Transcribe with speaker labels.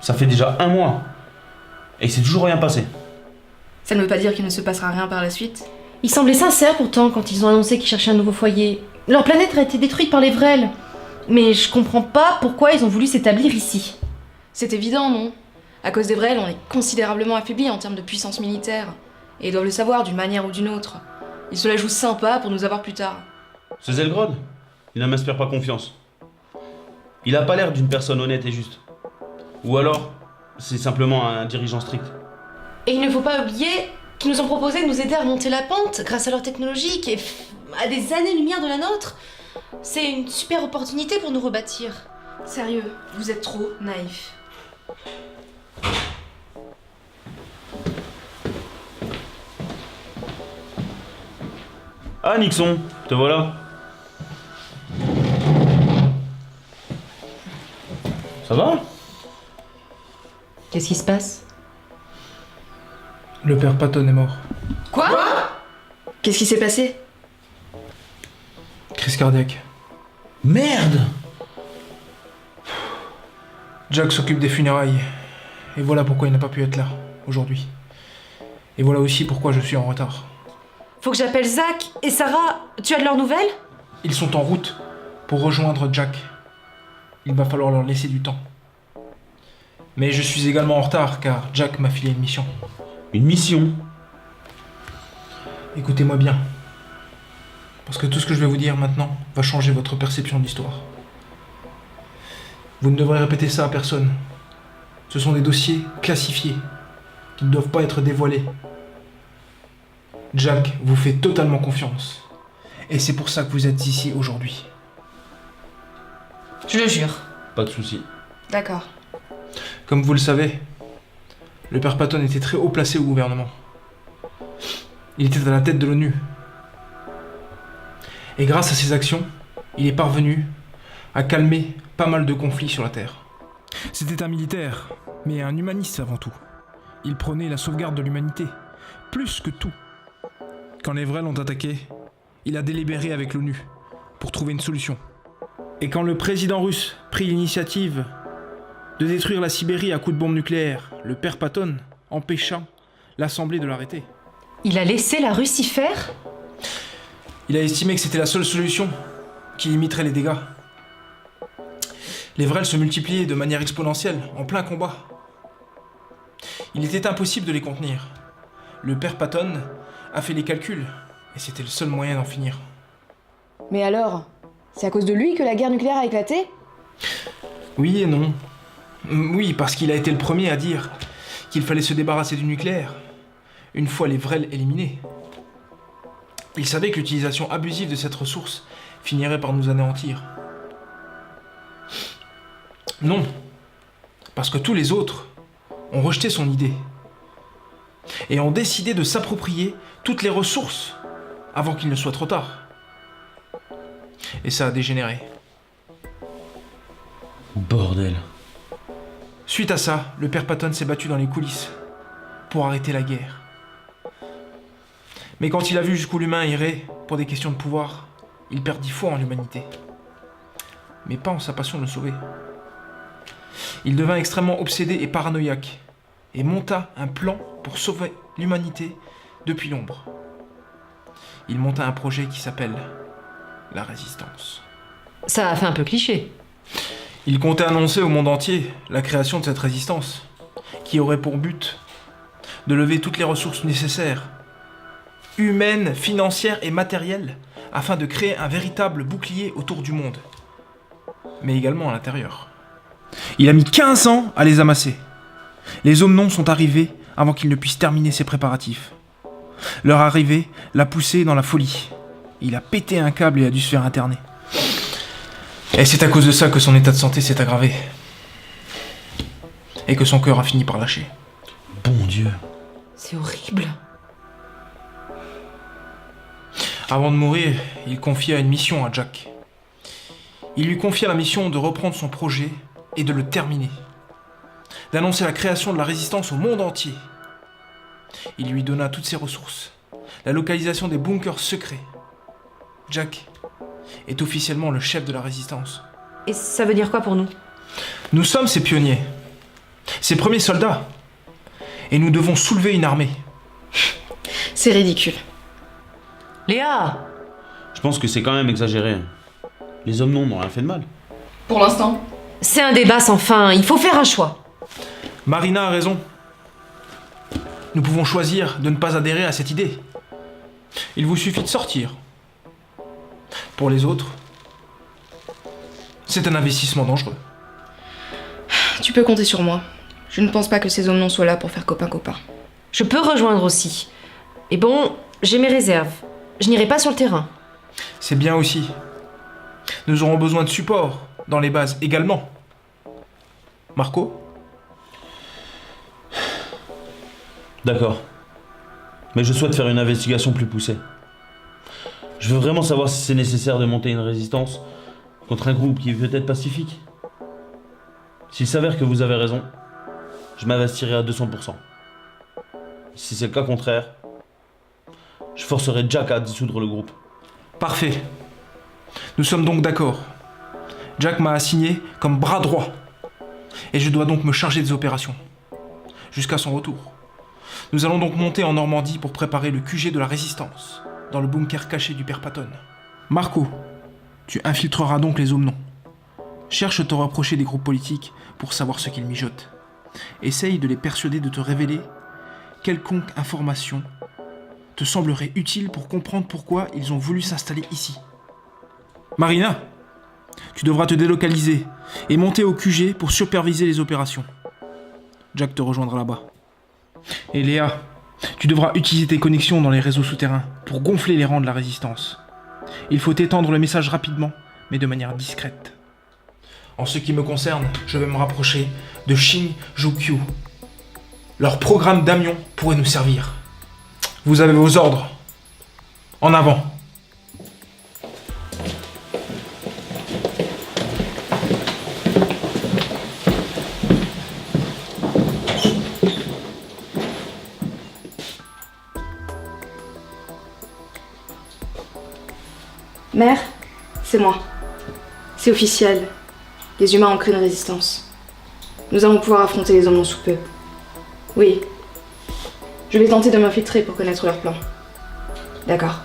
Speaker 1: Ça fait déjà 1 mois. Et il s'est toujours rien passé.
Speaker 2: Ça ne veut pas dire qu'il ne se passera rien par la suite.
Speaker 3: Ils semblaient sincères pourtant quand ils ont annoncé qu'ils cherchaient un nouveau foyer. Leur planète a été détruite par les Vrel. Mais je comprends pas pourquoi ils ont voulu s'établir ici.
Speaker 2: C'est évident, non? À cause des Vrel, on est considérablement affaibli en termes de puissance militaire. Et ils doivent le savoir d'une manière ou d'une autre. Ils se la jouent sympa pour nous avoir plus tard.
Speaker 1: Ce Zelgrod, il ne m'inspire pas confiance. Il a pas l'air d'une personne honnête et juste. Ou alors, c'est simplement un dirigeant strict.
Speaker 3: Et il ne faut pas oublier qu'ils nous ont proposé de nous aider à remonter la pente grâce à leur technologie qui est à des années-lumière de la nôtre. C'est une super opportunité pour nous rebâtir.
Speaker 2: Sérieux, vous êtes trop naïfs.
Speaker 1: Ah Nixon, te voilà. Ça va?
Speaker 3: Qu'est-ce qui se passe?
Speaker 4: Le père Patton est mort.
Speaker 2: Quoi? Qu'est-ce qui s'est passé?
Speaker 4: Crise cardiaque.
Speaker 1: Merde!
Speaker 4: Jack s'occupe des funérailles. Et voilà pourquoi il n'a pas pu être là, aujourd'hui. Et voilà aussi pourquoi je suis en retard.
Speaker 3: Faut que j'appelle Zach et Sarah. Tu as de leurs nouvelles?
Speaker 4: Ils sont en route pour rejoindre Jack. Il va falloir leur laisser du temps. Mais je suis également en retard car Jack m'a filé une mission.
Speaker 1: Une mission?
Speaker 4: Écoutez-moi bien. Parce que tout ce que je vais vous dire maintenant va changer votre perception de l'histoire. Vous ne devrez répéter ça à personne. Ce sont des dossiers classifiés qui ne doivent pas être dévoilés. Jack vous fait totalement confiance. Et c'est pour ça que vous êtes ici aujourd'hui.
Speaker 2: Je le jure.
Speaker 1: Pas de soucis.
Speaker 2: D'accord.
Speaker 4: Comme vous le savez, le père Patton était très haut placé au gouvernement. Il était à la tête de l'ONU. Et grâce à ses actions, il est parvenu à calmer pas mal de conflits sur la Terre. C'était un militaire, mais un humaniste avant tout. Il prônait la sauvegarde de l'humanité, plus que tout. Quand les Vrel l'ont attaqué, il a délibéré avec l'ONU pour trouver une solution. Et quand le président russe prit l'initiative de détruire la Sibérie à coups de bombe nucléaire, le père Patton empêcha l'Assemblée de l'arrêter.
Speaker 3: Il a laissé la Russie faire?
Speaker 4: Il a estimé que c'était la seule solution qui limiterait les dégâts. Les Vrel se multipliaient de manière exponentielle, en plein combat. Il était impossible de les contenir. Le père Patton a fait les calculs, et c'était le seul moyen d'en finir.
Speaker 2: Mais alors, c'est à cause de lui que la guerre nucléaire a éclaté?
Speaker 4: Oui et non. Oui, parce qu'il a été le premier à dire qu'il fallait se débarrasser du nucléaire, une fois les Vrel éliminés. Il savait que l'utilisation abusive de cette ressource finirait par nous anéantir. Non, parce que tous les autres ont rejeté son idée et ont décidé de s'approprier toutes les ressources avant qu'il ne soit trop tard. Et ça a dégénéré.
Speaker 1: Bordel.
Speaker 4: Suite à ça, le père Patton s'est battu dans les coulisses pour arrêter la guerre. Mais quand il a vu jusqu'où l'humain irait pour des questions de pouvoir, il perdit foi en l'humanité. Mais pas en sa passion de le sauver. Il devint extrêmement obsédé et paranoïaque, et monta un plan pour sauver l'humanité depuis l'ombre. Il monta un projet qui s'appelle la Résistance.
Speaker 3: Ça a fait un peu cliché.
Speaker 4: Il comptait annoncer au monde entier la création de cette résistance, qui aurait pour but de lever toutes les ressources nécessaires, humaines, financières et matérielles, afin de créer un véritable bouclier autour du monde, mais également à l'intérieur. Il a mis 15 ans à les amasser. Les Omnons sont arrivés avant qu'il ne puisse terminer ses préparatifs. Leur arrivée l'a poussé dans la folie. Il a pété un câble et a dû se faire interner. Et c'est à cause de ça que son état de santé s'est aggravé. Et que son cœur a fini par lâcher.
Speaker 1: Bon Dieu.
Speaker 3: C'est horrible.
Speaker 4: Avant de mourir, il confia une mission à Jack. Il lui confia la mission de reprendre son projet et de le terminer. D'annoncer la création de la résistance au monde entier. Il lui donna toutes ses ressources. La localisation des bunkers secrets. Jack est officiellement le chef de la résistance.
Speaker 3: Et ça veut dire quoi pour nous?
Speaker 4: Nous sommes ces pionniers, ces premiers soldats, et nous devons soulever une armée.
Speaker 2: C'est ridicule.
Speaker 3: Léa!
Speaker 1: Je pense que c'est quand même exagéré. Les hommes non n'ont rien fait de mal.
Speaker 2: Pour l'instant.
Speaker 3: C'est un débat sans fin, il faut faire un choix.
Speaker 4: Marina a raison. Nous pouvons choisir de ne pas adhérer à cette idée. Il vous suffit de sortir. Pour les autres, c'est un investissement dangereux.
Speaker 2: Tu peux compter sur moi. Je ne pense pas que ces hommes non soient là pour faire copain-copain.
Speaker 3: Je peux rejoindre aussi. Et bon, j'ai mes réserves. Je n'irai pas sur le terrain.
Speaker 4: C'est bien aussi. Nous aurons besoin de support dans les bases également. Marco ?
Speaker 1: D'accord. Mais je souhaite faire une investigation plus poussée. Je veux vraiment savoir si c'est nécessaire de monter une résistance contre un groupe qui est peut-être pacifique. S'il s'avère que vous avez raison, je m'investirai à 200%. Si c'est le cas contraire, je forcerai Jack à dissoudre le groupe.
Speaker 4: Parfait. Nous sommes donc d'accord. Jack m'a assigné comme bras droit. Et je dois donc me charger des opérations. Jusqu'à son retour. Nous allons donc monter en Normandie pour préparer le QG de la résistance, dans le bunker caché du père Patton. Marco, tu infiltreras donc les hommes non. Cherche à te rapprocher des groupes politiques pour savoir ce qu'ils mijotent. Essaye de les persuader de te révéler quelconque information te semblerait utile pour comprendre pourquoi ils ont voulu s'installer ici. Marina, tu devras te délocaliser et monter au QG pour superviser les opérations. Jack te rejoindra là-bas. Et Léa, tu devras utiliser tes connexions dans les réseaux souterrains pour gonfler les rangs de la résistance. Il faut étendre le message rapidement, mais de manière discrète. En ce qui me concerne, je vais me rapprocher de Shinjuku. Leur programme d'amion pourrait nous servir. Vous avez vos ordres. En avant.
Speaker 2: Mère, c'est moi. C'est officiel. Les humains ont créé une résistance. Nous allons pouvoir affronter les hommes non sous peu. Oui. Je vais tenter de m'infiltrer pour connaître leur plan. D'accord.